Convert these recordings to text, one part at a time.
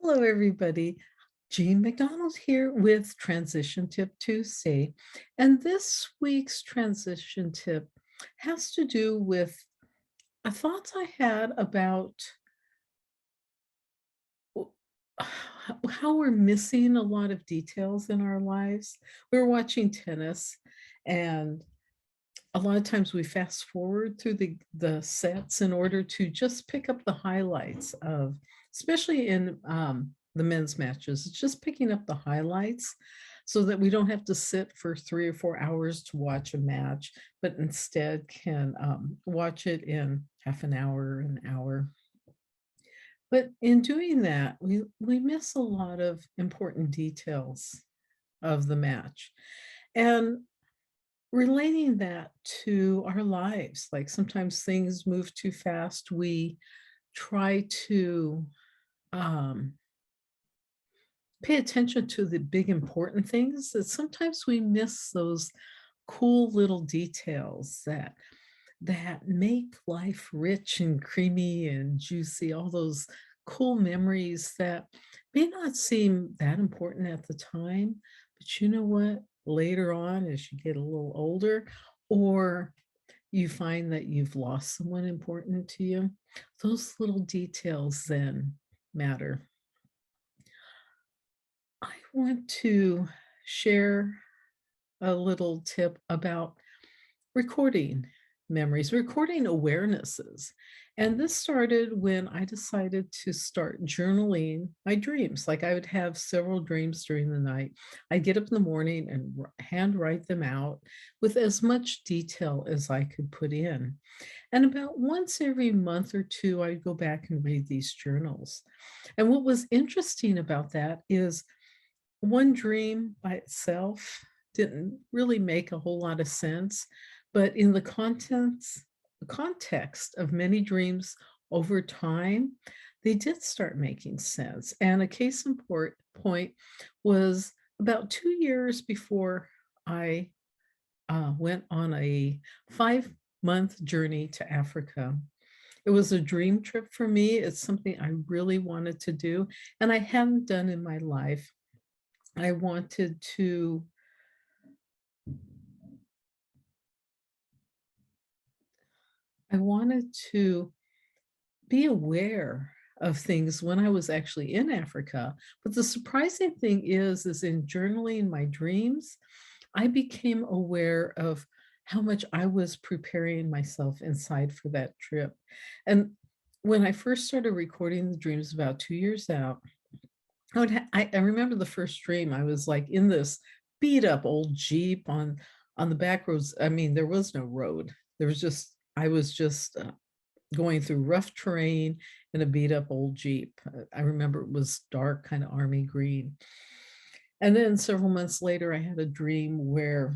Hello, everybody. Jean McDonald here with Transition Tip Tuesday. And this week's transition tip has to do with a thoughts I had about w- how we're missing a lot of details in our lives. We were watching tennis, and a lot of times we fast forward through the sets in order to just pick up the highlights of, especially in the men's matches, it's just picking up the highlights so that we don't have to sit for 3 or 4 hours to watch a match, but instead can watch it in half an hour. But in doing that, we miss a lot of important details of the match. And relating that to our lives, like sometimes things move too fast. We try to um, pay attention to the big important things that sometimes we miss those cool little details that make life rich and creamy and juicy, all those cool memories that may not seem that important at the time, but you know what? Later on, as you get a little older, or you find that you've lost someone important to you, those little details then matter. I want to share a little tip about recording memories, recording awarenesses. And this started when I decided to start journaling my dreams. Like I would have several dreams during the night. I'd get up in the morning and hand write them out with as much detail as I could put in. And about once every month or two, I'd go back and read these journals. And what was interesting about that is one dream by itself didn't really make a whole lot of sense, but in the context of many dreams over time, they did start making sense. And a case in point was about 2 years before I went on a 5-month journey to Africa. It was a dream trip for me. It's something I really wanted to do, and I hadn't done in my life. I wanted to I wanted to be aware of things when I was actually in Africa. But the surprising thing is in journaling my dreams, I became aware of how much I was preparing myself inside for that trip. And when I first started recording the dreams about 2 years out, I remember the first dream. I was like in this beat up old Jeep on the back roads. I mean, there was no road. There was just I was just going through rough terrain in a beat up old Jeep. I remember it was dark, kind of army green. And then several months later, I had a dream where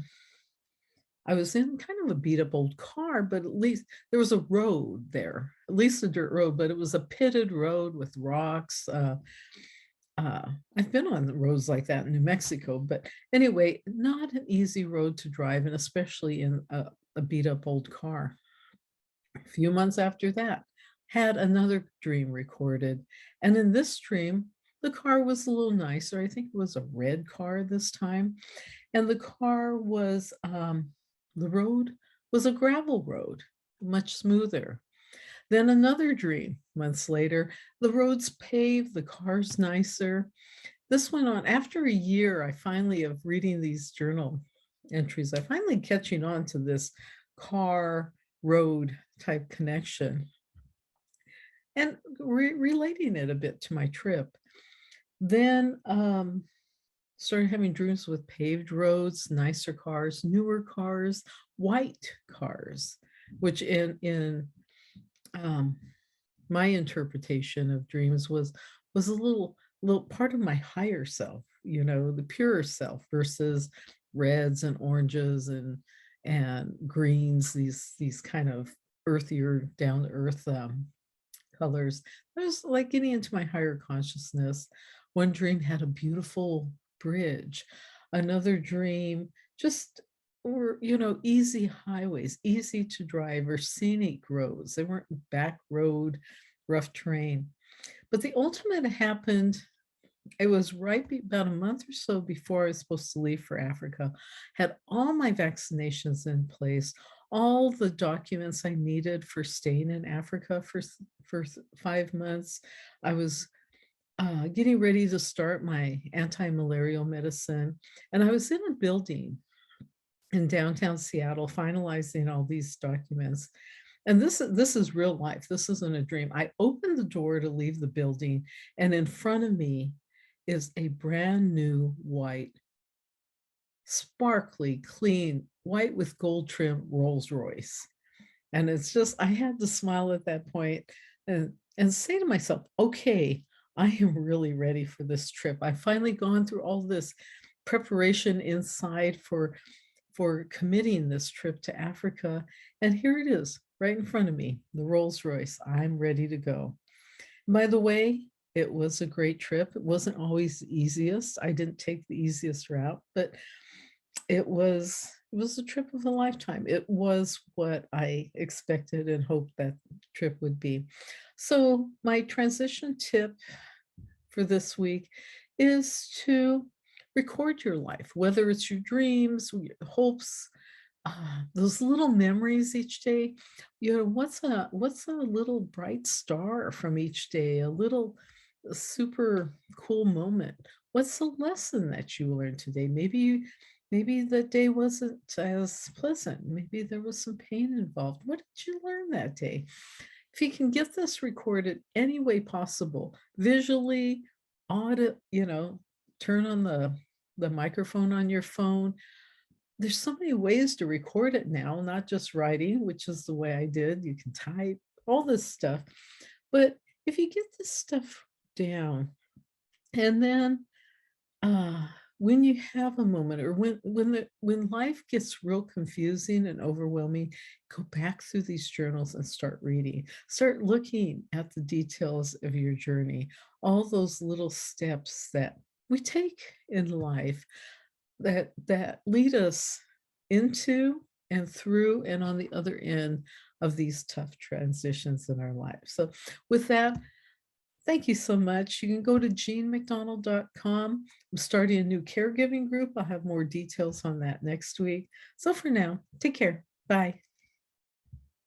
I was in kind of a beat up old car, but at least there was a road there, at least a dirt road, but it was a pitted road with rocks. I've been on the roads like that in New Mexico, but anyway, not an easy road to drive, and especially in a beat up old car. A few months after that, had another dream recorded. And in this dream, the car was a little nicer. I think it was a red car this time. And the road was a gravel road, much smoother. Then another dream months later, the road's paved, the car's nicer. This went on after a year. I finally, of reading these journal entries, I finally catching on to this car road type connection and relating it a bit to my trip. Then started having dreams with paved roads, nicer cars, newer cars, white cars, which in um, my interpretation of dreams was a little part of my higher self, the purer self versus reds and oranges and greens, these kind of earthier, down to earth colors. I was like getting into my higher consciousness. One dream had a beautiful bridge. Another dream just were, easy highways, easy to drive, or scenic roads. They weren't back road, rough terrain. But the ultimate happened It was right about a month or so before I was supposed to leave for Africa. Had all my vaccinations in place, all the documents I needed for staying in Africa for 5 months. I was getting ready to start my anti-malarial medicine, and I was in a building in downtown Seattle finalizing all these documents. And this is real life. This isn't a dream. I opened the door to leave the building, and in front of me is a brand new white, sparkly, clean, white with gold trim Rolls Royce. And it's just, I had to smile at that point and say to myself, okay, I am really ready for this trip. I've finally gone through all this preparation inside for committing this trip to Africa. And here it is, right in front of me, the Rolls Royce. I'm ready to go. By the way, it was a great trip. It wasn't always the easiest. I didn't take the easiest route, but it was a trip of a lifetime. It was what I expected and hoped that trip would be. So my transition tip for this week is to record your life, whether it's your dreams, your hopes, those little memories each day. What's a little bright star from each day, a little super cool moment? What's the lesson that you learned today? Maybe the day wasn't as pleasant. Maybe there was some pain involved. What did you learn that day? If you can get this recorded any way possible, visually, audio, turn on the microphone on your phone. There's so many ways to record it now, not just writing, which is the way I did. You can type all this stuff. But if you get this stuff down, and then uh, when you have a moment, or when life gets real confusing and overwhelming, go back through these journals and start reading. Start looking at the details of your journey, all those little steps that we take in life that lead us into and through and on the other end of these tough transitions in our lives. So with that, thank you so much. You can go to jeanmcdonald.com. I'm starting a new caregiving group. I'll have more details on that next week. So for now, take care. Bye.